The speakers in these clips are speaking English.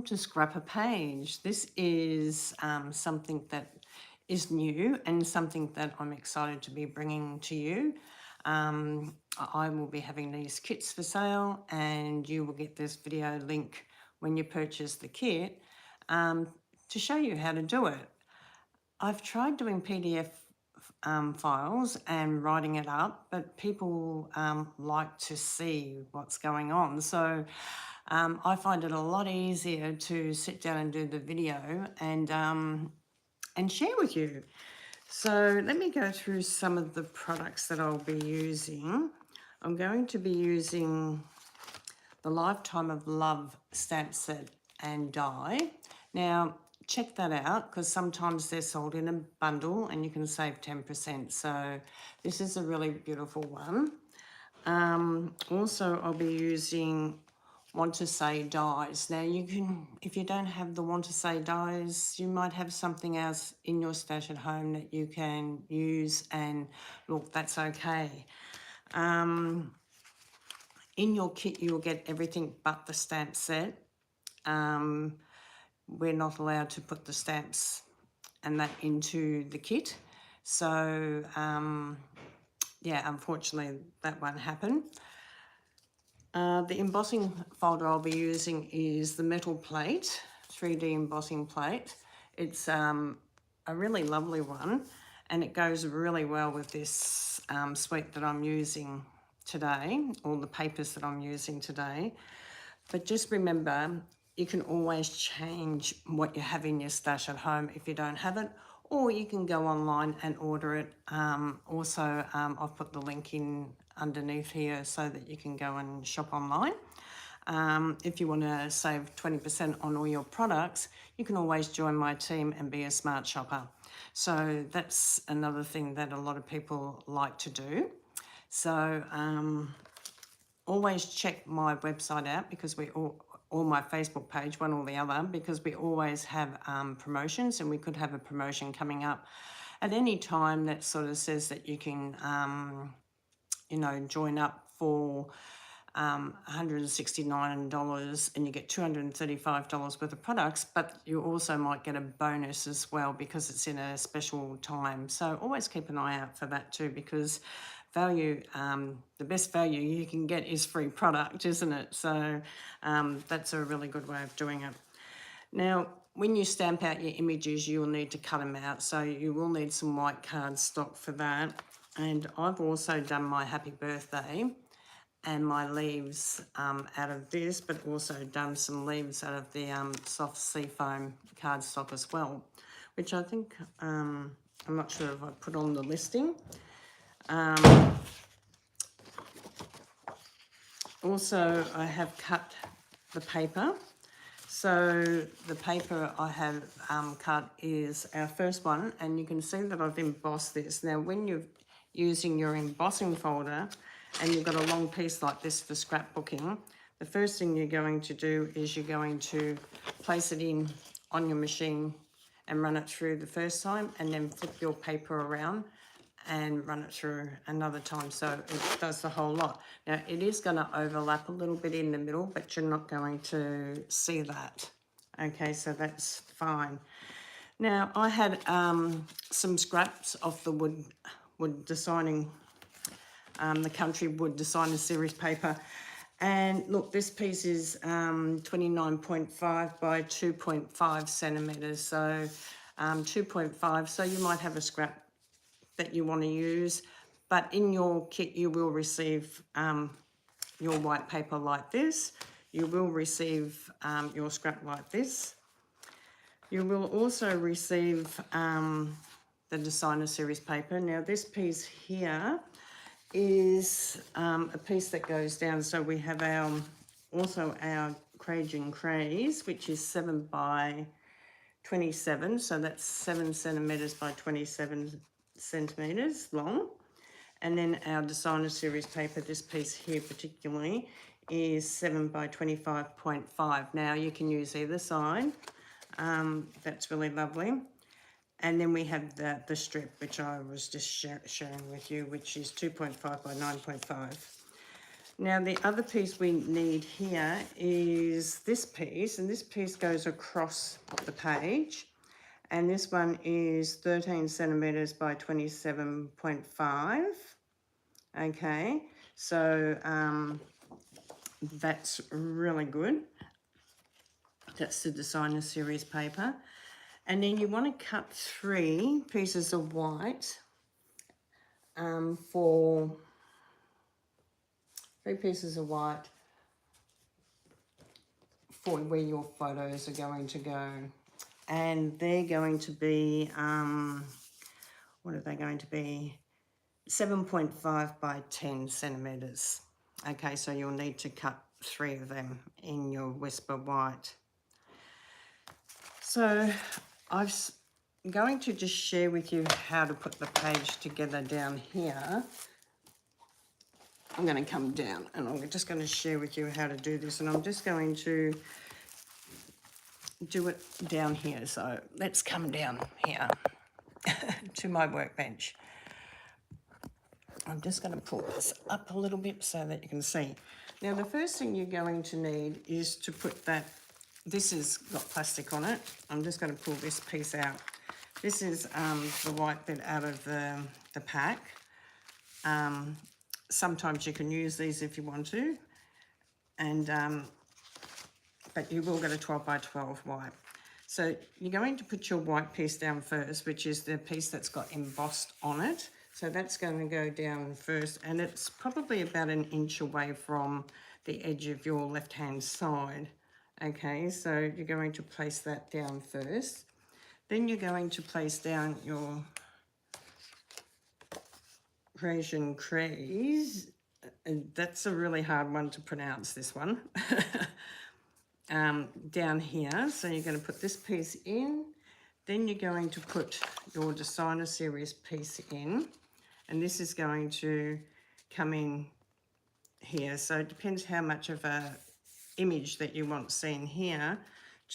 welcome to Scrap a Page. This is something that is new and something that I'm excited to be bringing to you. I will be having these kits for sale, and you will get this video link when you purchase the kit to show you how to do it. I've tried doing PDF files and writing it up, but people like to see what's going on. So I find it a lot easier to sit down and do the video and share with you. So let me go through some of the products that I'll be using. I'm going to be using the Lifetime of Love stamp set and die. Now, check that out because sometimes they're sold in a bundle and you can save 10%. So this is a really beautiful one. Also, I'll be using Want to Say dies. Now, you can, if you don't have the Want to Say dies, you might have something else in your stash at home that you can use, and look, that's okay. In your kit, you'll get everything but the stamp set. We're not allowed to put the stamps and that into the kit. So, yeah, unfortunately, that won't happen. The embossing folder I'll be using is the metal plate, 3D embossing plate. It's a really lovely one, and it goes really well with this suite that I'm using today, all the papers that I'm using today. But just remember, you can always change what you have in your stash at home if you don't have it, or you can go online and order it. Also, I've put the link in underneath here so that you can go and shop online. If you want to save 20% on all your products, you can always join my team and be a smart shopper. So that's another thing that a lot of people like to do. So always check my website out, because or my Facebook page, one or the other, because we always have promotions, and we could have a promotion coming up at any time that sort of says that you can, you know, join up for $169 and you get $235 worth of products, but you also might get a bonus as well because it's in a special time. So always keep an eye out for that too, because value, the best value you can get is free product, isn't it? So that's a really good way of doing it. Now, when you stamp out your images, you'll need to cut them out. So you will need some white cardstock for that. And I've also done my happy birthday and my leaves out of this, but also done some leaves out of the soft seafoam cardstock as well, which I think, I'm not sure if I put on the listing. Also, I have cut the paper. So the paper I have cut is our first one, and you can see that I've embossed this. Now, when you're using your embossing folder and you've got a long piece like this for scrapbooking, the first thing you're going to do is you're going to place it in on your machine and run it through the first time, and then flip your paper around and run it through another time, so it does the whole lot. Now, it is going to overlap a little bit in the middle, but you're not going to see that. Okay, so that's fine. Now, I had some scraps off the wood designing, the Country Wood Designer Series paper. And look, this piece is 29.5 by 2.5 centimetres, so 2.5, so you might have a scrap that you want to use, but in your kit you will receive your white paper like this. You will receive your scrap like this. You will also receive the Designer Series paper. Now, this piece here is a piece that goes down, so we have also our Cajun Craze, which is 7 by 27, so that's 7 centimetres by 27 centimetres long. And then our Designer Series paper, this piece here particularly, is 7 by 25.5. Now, you can use either side. That's really lovely. And then we have the strip, which I was just sharing with you, which is 2.5 by 9.5. Now the other piece we need here is this piece, and this piece goes across the page, and this one is 13 centimeters by 27.5. Okay, so that's really good. That's the designer series paper. And then you want to cut 3 pieces of white for 3 pieces of white for where your photos are going to go. And they're going to be, what are they going to be? 7.5 by 10 centimeters. Okay, so you'll need to cut 3 of them in your Whisper White. So I'm going to just share with you how to put the page together down here. I'm going to come down and I'm just going to share with you how to do this, and I'm just going to do it down here. So let's come down here to my workbench. I'm just going to pull this up a little bit so that you can see. Now the first thing you're going to need is to put that, this has got plastic on it. I'm just going to pull this piece out. This is the white bit out of the pack. Sometimes you can use these if you want to, and but you will get a 12 by 12 white. So you're going to put your white piece down first, which is the piece that's got embossed on it. So that's going to go down first, and it's probably about 1 inch away from the edge of your left-hand side. Okay, so you're going to place that down first. Then you're going to place down your Cajun Craze. And that's a really hard one to pronounce, this one. Down here, so you're going to put this piece in. Then you're going to put your designer series piece in, and this is going to come in here. So it depends how much of a image that you want seen here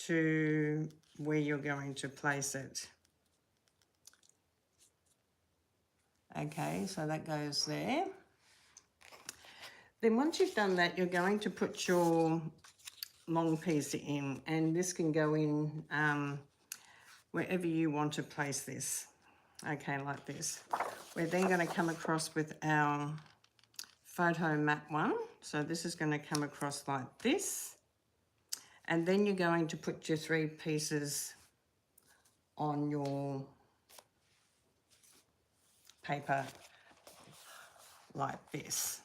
to where you're going to place it. Okay, so that goes there. Then once you've done that, you're going to put your long piece in, and this can go in wherever you want to place this. Okay, like this. We're then going to come across with our photo mat one. So this is going to come across like this. And then you're going to put your 3 pieces on your paper like this.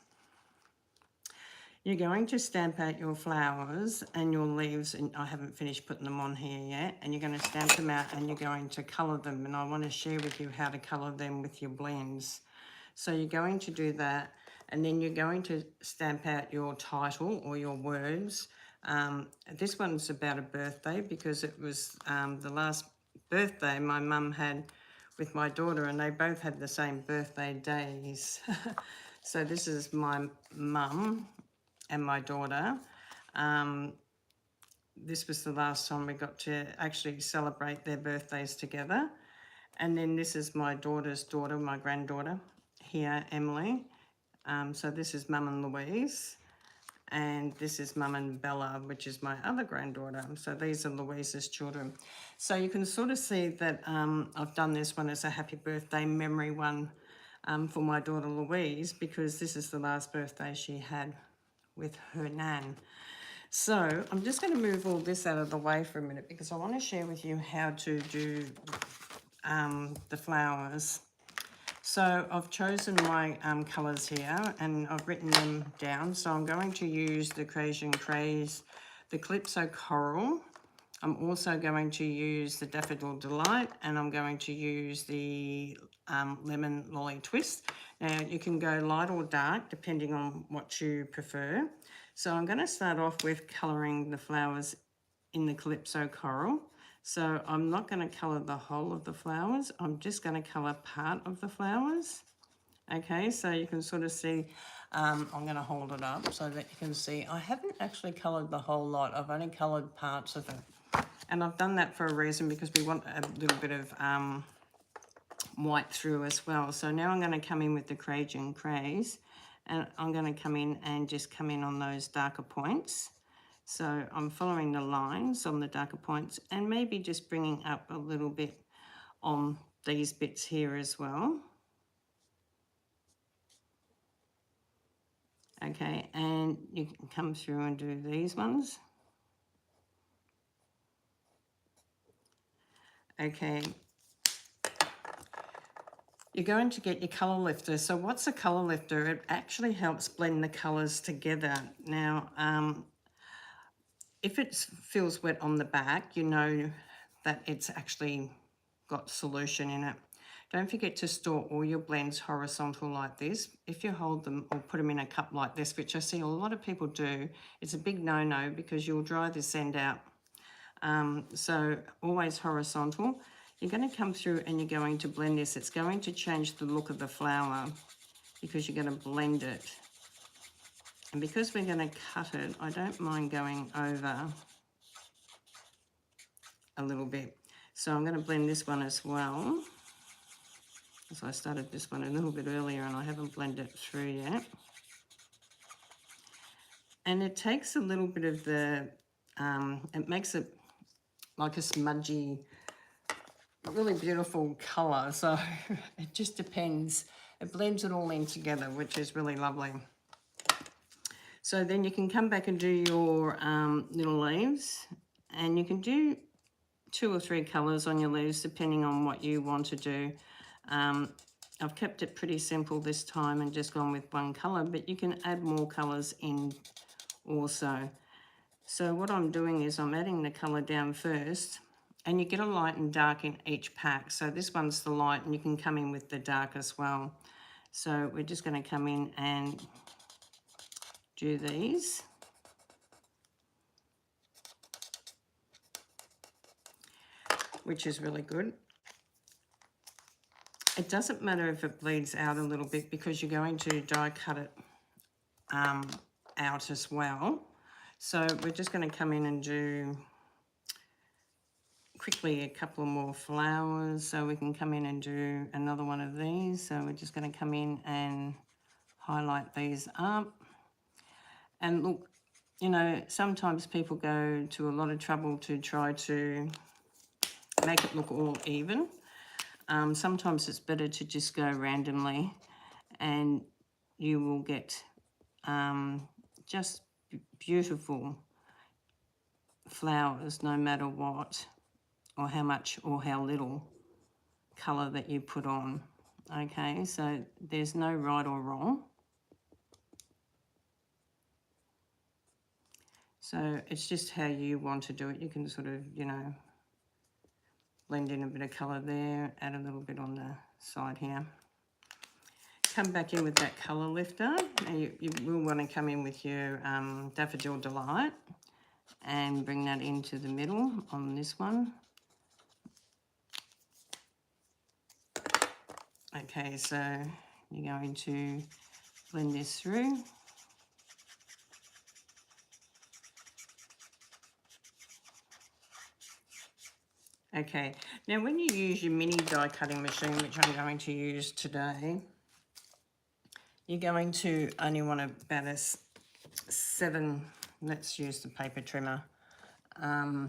You're going to stamp out your flowers and your leaves, and I haven't finished putting them on here yet, and you're going to stamp them out and you're going to colour them, and I want to share with you how to colour them with your blends. So you're going to do that, and then you're going to stamp out your title or your words. This one's about a birthday because it was the last birthday my mum had with my daughter, and they both had the same birthday days. So this is my mum and my daughter. This was the last time we got to actually celebrate their birthdays together. And then this is my daughter's daughter, my granddaughter here, Emily. So this is Mum and Louise. And this is Mum and Bella, which is my other granddaughter. So these are Louise's children. So you can sort of see that I've done this one as a happy birthday memory one for my daughter Louise, because this is the last birthday she had with her nan. So I'm just going to move all this out of the way for a minute because I want to share with you how to do the flowers. So I've chosen my colours here and I've written them down. So I'm going to use the Cajun Craze, the Calypso Coral. I'm also going to use the Daffodil Delight, and I'm going to use the Lemon Lolly Twist. Now you can go light or dark depending on what you prefer. So I'm going to start off with colouring the flowers in the Calypso Coral. So I'm not going to colour the whole of the flowers, I'm just going to colour part of the flowers. Okay, so you can sort of see, I'm going to hold it up so that you can see I haven't actually coloured the whole lot, I've only coloured parts of it. And I've done that for a reason, because we want a little bit of white through as well. So now I'm going to come in with the Cajun Craze, and I'm going to come in and just come in on those darker points. So I'm following the lines on the darker points and maybe just bringing up a little bit on these bits here as well. Okay, and you can come through and do these ones. Okay, you're going to get your colour lifter. So what's a colour lifter? It actually helps blend the colours together. Now, if it feels wet on the back, you know that it's actually got solution in it. Don't forget to store all your blends horizontal like this. If you hold them or put them in a cup like this, which I see a lot of people do, it's a big no-no because you'll dry this end out. So always horizontal. You're going to come through and you're going to blend this. It's going to change the look of the flower because you're going to blend it. And because we're going to cut it, I don't mind going over a little bit. So I'm going to blend this one as well. So I started this one a little bit earlier and I haven't blended it through yet. And it takes a little bit of the, it makes it like a smudgy, really beautiful colour. So it just depends. It blends it all in together, which is really lovely. So then you can come back and do your little leaves, and you can do 2 or 3 colours on your leaves depending on what you want to do. I've kept it pretty simple this time and just gone with 1 colour, but you can add more colours in also. So what I'm doing is I'm adding the colour down first, and you get a light and dark in each pack. So this one's the light and you can come in with the dark as well. So we're just going to come in and do these. Which is really good. It doesn't matter if it bleeds out a little bit because you're going to die cut it out as well. So we're just going to come in and do quickly a couple more flowers so we can come in and do another one of these. So we're just going to come in and highlight these up. And look, you know, sometimes people go to a lot of trouble to try to make it look all even. Sometimes it's better to just go randomly and you will get just beautiful flowers no matter what or how much or how little colour that you put on. Okay, so there's no right or wrong. So it's just how you want to do it. You can sort of, you know, blend in a bit of colour there, add a little bit on the side here. Come back in with that colour lifter. Now you will want to come in with your Daffodil Delight and bring that into the middle on this one. Okay, so you're going to blend this through. Okay, now when you use your mini die cutting machine, which I'm going to use today, you're going to only want about a 7, let's use the paper trimmer. I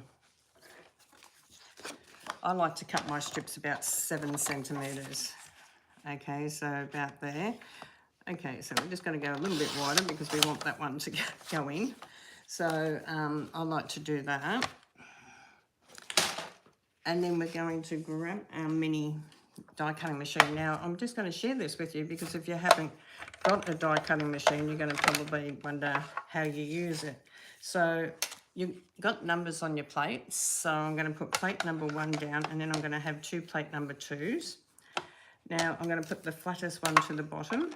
like to cut my strips about 7 centimetres. Okay, so about there. Okay, so we're just going to go a little bit wider because we want that one to go in. So I like to do that. And then we're going to grab our mini die cutting machine. Now, I'm just going to share this with you because if you haven't got a die cutting machine, you're going to probably wonder how you use it. So you've got numbers on your plates. So I'm going to put plate number 1 down, and then I'm going to have 2 plate number 2s. Now, I'm going to put the flattest one to the bottom.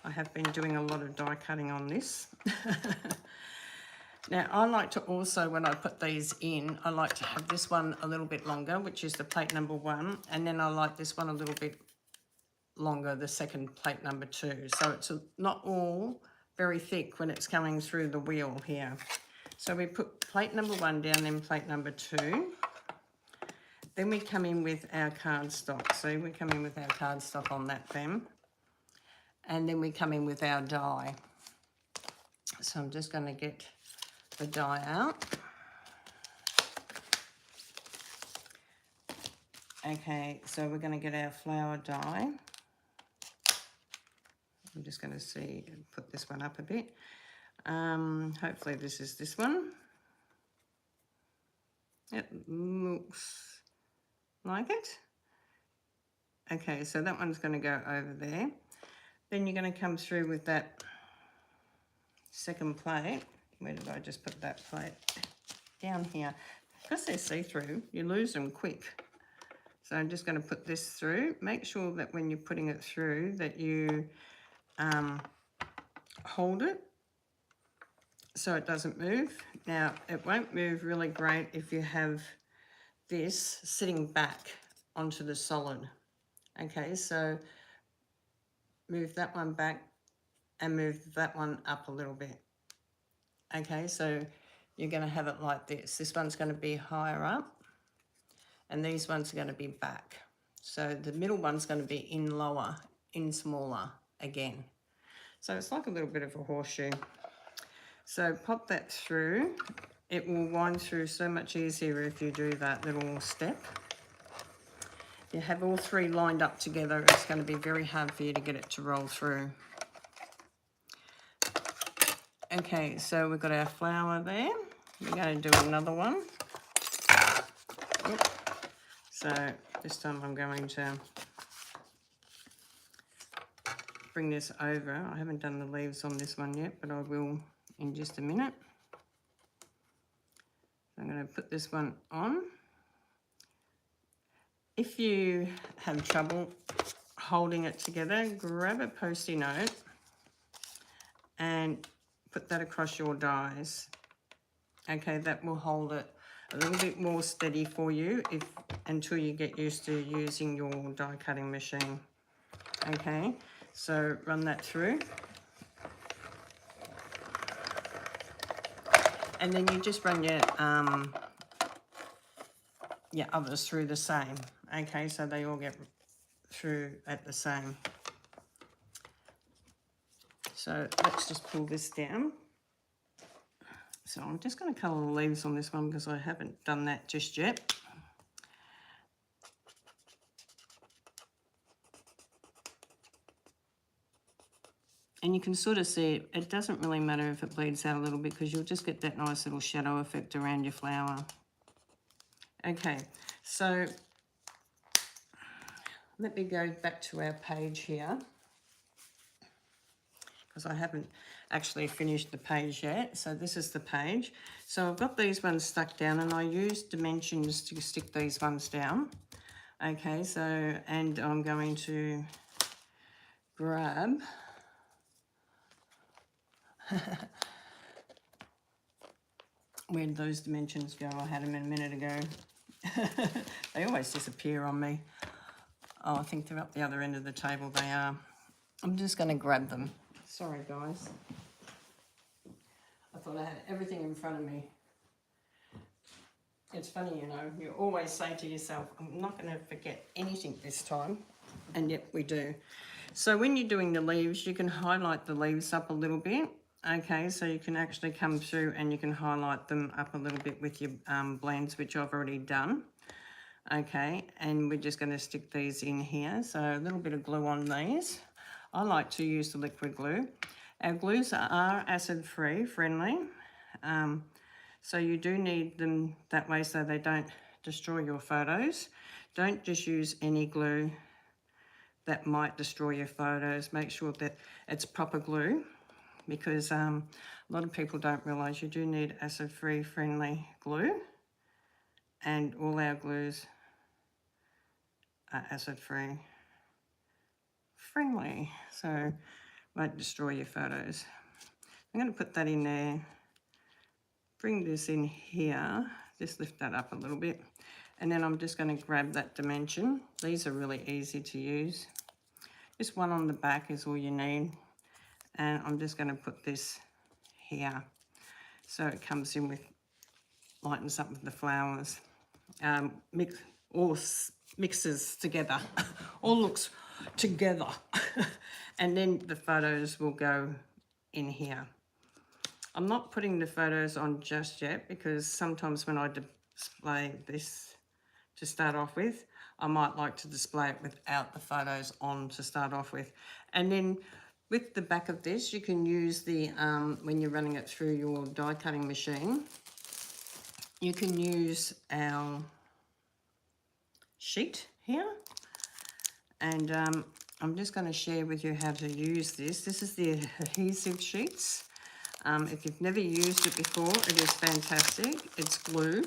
I have been doing a lot of die cutting on this. Now, I like to also, when I put these in, I like to have this one a little bit longer, which is the plate number 1, and then I like this one a little bit longer, the second plate number 2. So it's not all very thick when it's coming through the wheel here. So we put plate number 1 down, then plate number 2. Then we come in with our cardstock. So we come in with our cardstock on that then. and then we come in with our dye. So I'm just going to get the dye out. Okay, so we're going to get our flower dye. I'm just going to put this one up a bit. Hopefully this is this one. It looks like it. Okay, so that one's going to go over there. Then you're going to come through with that second plate. Where did I just put that plate? Down here. Because they're see-through, you lose them quick. So I'm just going to put this through. Make sure that when you're putting it through that you hold it so it doesn't move. Now, it won't move really great if you have this sitting back onto the solid. Okay, so move that one back and move that one up a little bit. Okay, so you're going to have it like this. This one's going to be higher up and these ones are going to be back. So the middle one's going to be in lower, in smaller again. So it's like a little bit of a horseshoe. So pop that through. It will wind through so much easier if you do that little step. You have all three lined up together, it's going to be very hard for you to get it to roll through. Okay, so we've got our flower there. We're going to do another one. Oop. So this time I'm going to bring this over. I haven't done the leaves on this one yet, but I will in just a minute. So I'm going to put this one on. If you have trouble holding it together, grab a Post-it note and put that across your dies. Okay, that will hold it a little bit more steady for you until you get used to using your die cutting machine. Okay, so run that through. And then you just run your others through the same. Okay, so they all get through at the same. So let's just pull this down. So I'm just going to colour the leaves on this one because I haven't done that just yet. And you can sort of see it doesn't really matter if it bleeds out a little bit because you'll just get that nice little shadow effect around your flower. Okay, so let me go back to our page here because I haven't actually finished the page yet. So this is the page. So I've got these ones stuck down and I use dimensions to stick these ones down. Okay, so, and I'm going to grab where did those dimensions go? I had them a minute ago. They always disappear on me. Oh, I think they're up the other end of the table. They are. I'm just going to grab them. Sorry, guys. I thought I had everything in front of me. It's funny, you know, you always say to yourself, I'm not going to forget anything this time. And yet we do. So when you're doing the leaves, you can highlight the leaves up a little bit. Okay, so you can actually come through and you can highlight them up a little bit with your blends, which I've already done. Okay, and we're just going to stick these in here. So a little bit of glue on these. I like to use the liquid glue. Our glues are acid-free, friendly. So you do need them that way so they don't destroy your photos. Don't just use any glue that might destroy your photos. Make sure that it's proper glue because a lot of people don't realise you do need acid-free friendly glue, and all our glues are acid-free friendly, so won't destroy your photos. I'm going to put that in there, bring this in here, just lift that up a little bit, and then I'm just going to grab that dimension. These are really easy to use. Just one on the back is all you need, and I'm just going to put this here so it comes in with, lightens up with the flowers. All mixes together. All looks together. And then the photos will go in here. I'm not putting the photos on just yet because sometimes when I display this to start off with, I might like to display it without the photos on to start off with. And then with the back of this, you can use the, when you're running it through your die cutting machine, you can use our sheet here. And I'm just going to share with you how to use this. This is the adhesive sheets. If you've never used it before, it is fantastic. It's glue.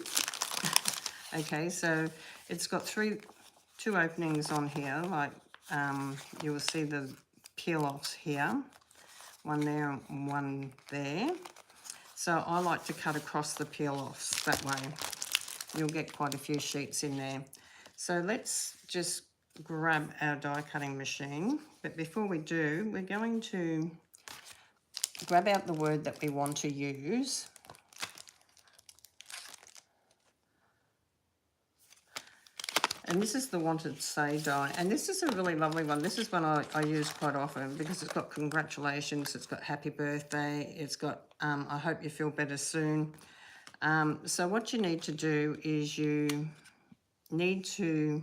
Okay, so it's got two openings on here, like you will see the peel-offs here, one there and one there. So I like to cut across the peel-offs that way. You'll get quite a few sheets in there. So let's just grab our die cutting machine. But before we do, we're going to grab out the word that we want to use. And this is the Wanted Say die. And this is a really lovely one. This is one I use quite often because it's got congratulations, it's got happy birthday, it's got I hope you feel better soon. So what you need to do is you need to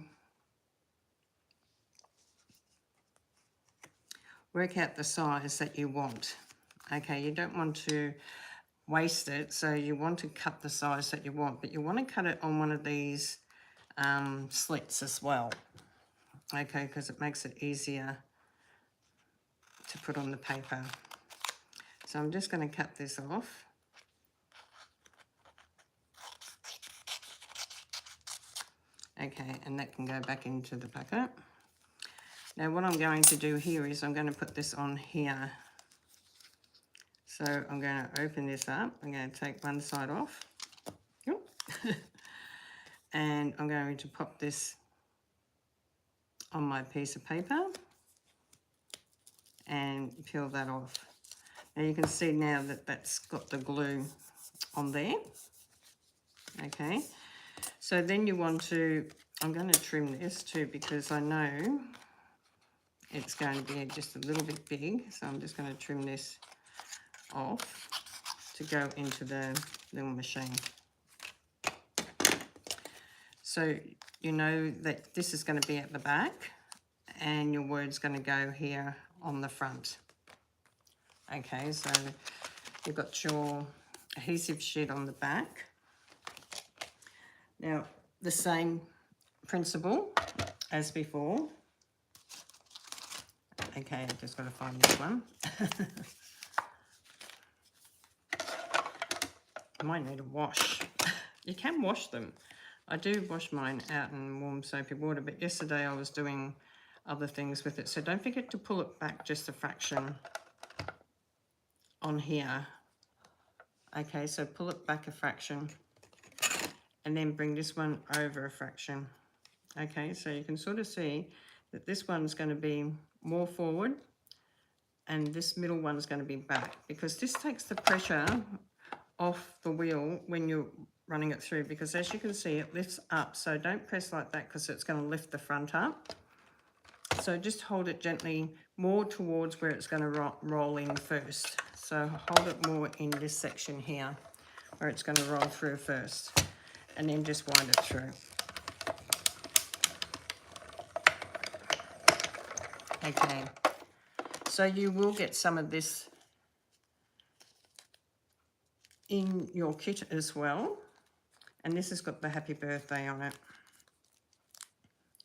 work out the size that you want. Okay, you don't want to waste it, so you want to cut the size that you want, but you want to cut it on one of these slits as well. Okay, because it makes it easier to put on the paper. So I'm just going to cut this off. Okay, and that can go back into the bucket. Now what I'm going to do here is I'm going to put this on here. So I'm going to open this up. I'm going to take one side off. And I'm going to pop this on my piece of paper and peel that off. Now you can see now that that's got the glue on there. Okay, so then you want to, I'm going to trim this too because I know it's going to be just a little bit big. So I'm just going to trim this off to go into the little machine. So you know that this is going to be at the back and your word's going to go here on the front. Okay, so you've got your adhesive sheet on the back. Now, the same principle as before. Okay, I've just got to find this one. I might need a wash. You can wash them. I do wash mine out in warm soapy water, but yesterday I was doing other things with it. So don't forget to pull it back just a fraction on here. Okay, so pull it back a fraction and then bring this one over a fraction. Okay, so you can sort of see that this one's going to be more forward and this middle one's going to be back because this takes the pressure off the wheel when you're running it through, because as you can see it lifts up, so don't press like that because it's going to lift the front up. So just hold it gently more towards where it's going to roll in first. So hold it more in this section here where it's going to roll through first, and then just wind it through. Okay, so you will get some of this in your kit as well. And this has got the happy birthday on it.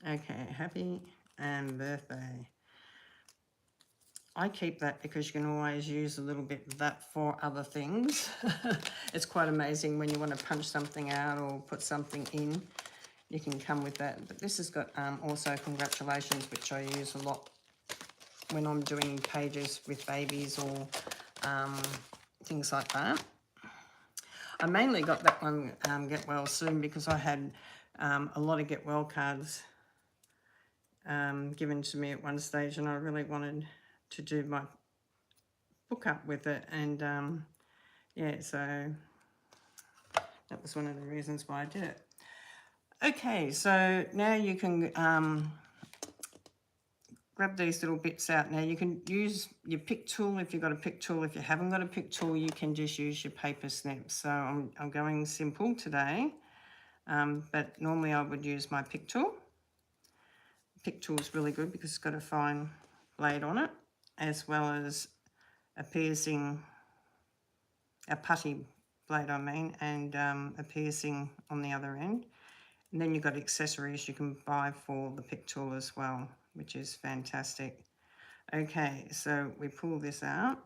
Okay, happy and birthday. I keep that because you can always use a little bit of that for other things. It's quite amazing when you want to punch something out or put something in. You can come with that. But this has got also congratulations, which I use a lot when I'm doing pages with babies or things like that. I mainly got that one, Get Well Soon, because I had a lot of Get Well cards given to me at one stage, and I really wanted to do my book up with it. And yeah, so that was one of the reasons why I did it. Okay, so now you can grab these little bits out. Now you can use your pick tool if you've got a pick tool. If you haven't got a pick tool, you can just use your paper snip. So I'm going simple today, but normally I would use my pick tool. Pick tool is really good because it's got a fine blade on it, as well as a putty blade I mean, and a piercing on the other end. And then you've got accessories you can buy for the pick tool as well, which is fantastic. Okay, so we pull this out.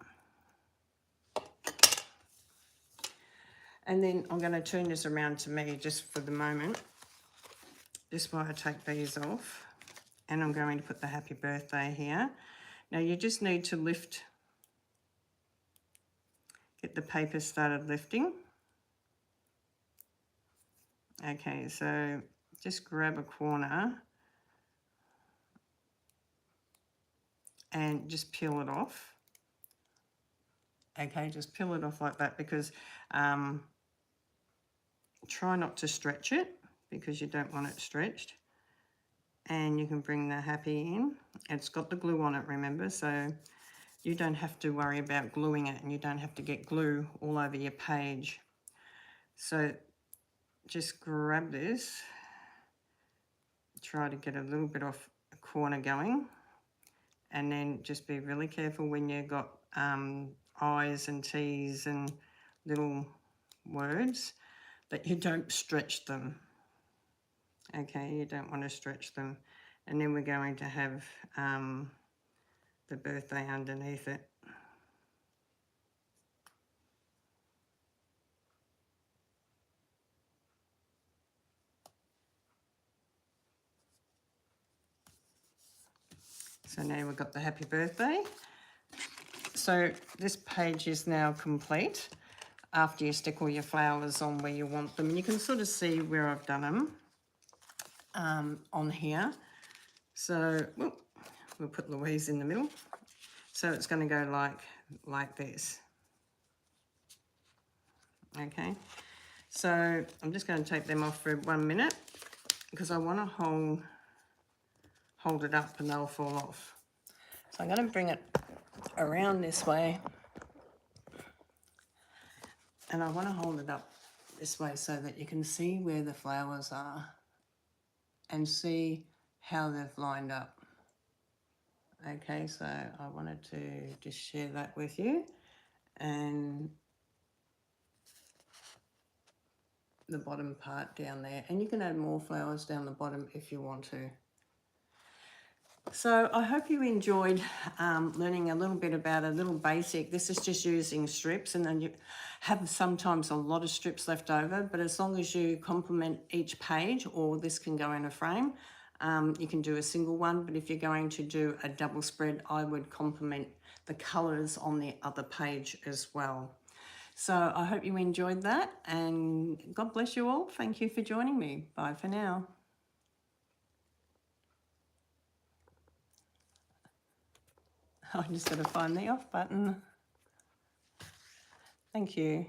And then I'm going to turn this around to me just for the moment. Just while I take these off. And I'm going to put the happy birthday here. Now you just need to get the paper started lifting. Okay, so just grab a corner and just peel it off. Okay, just peel it off like that, because try not to stretch it because you don't want it stretched. And you can bring the happy in. It's got the glue on it, remember, so you don't have to worry about gluing it, and you don't have to get glue all over your page. So just grab this, try to get a little bit off a corner going, and then just be really careful when you've got I's and T's and little words that you don't stretch them. Okay, you don't want to stretch them. And then we're going to have the birthday underneath it. So now we've got the happy birthday. So this page is now complete after you stick all your flowers on where you want them. And you can sort of see where I've done them on here. So we'll put Louise in the middle. So it's going to go like this. Okay. So I'm just going to take them off for 1 minute because I want to hold it up and they'll fall off. So I'm going to bring it around this way, and I want to hold it up this way so that you can see where the flowers are and see how they've lined up. Okay, so I wanted to just share that with you, and the bottom part down there, and you can add more flowers down the bottom if you want to. So I hope you enjoyed learning a little bit about a little basic. This is just using strips, and then you have sometimes a lot of strips left over, but as long as you complement each page, or this can go in a frame, you can do a single one, but if you're going to do a double spread, I would complement the colours on the other page as well. So I hope you enjoyed that, and God bless you all. Thank you for joining me. Bye for now. I just got to find the off button. Thank you.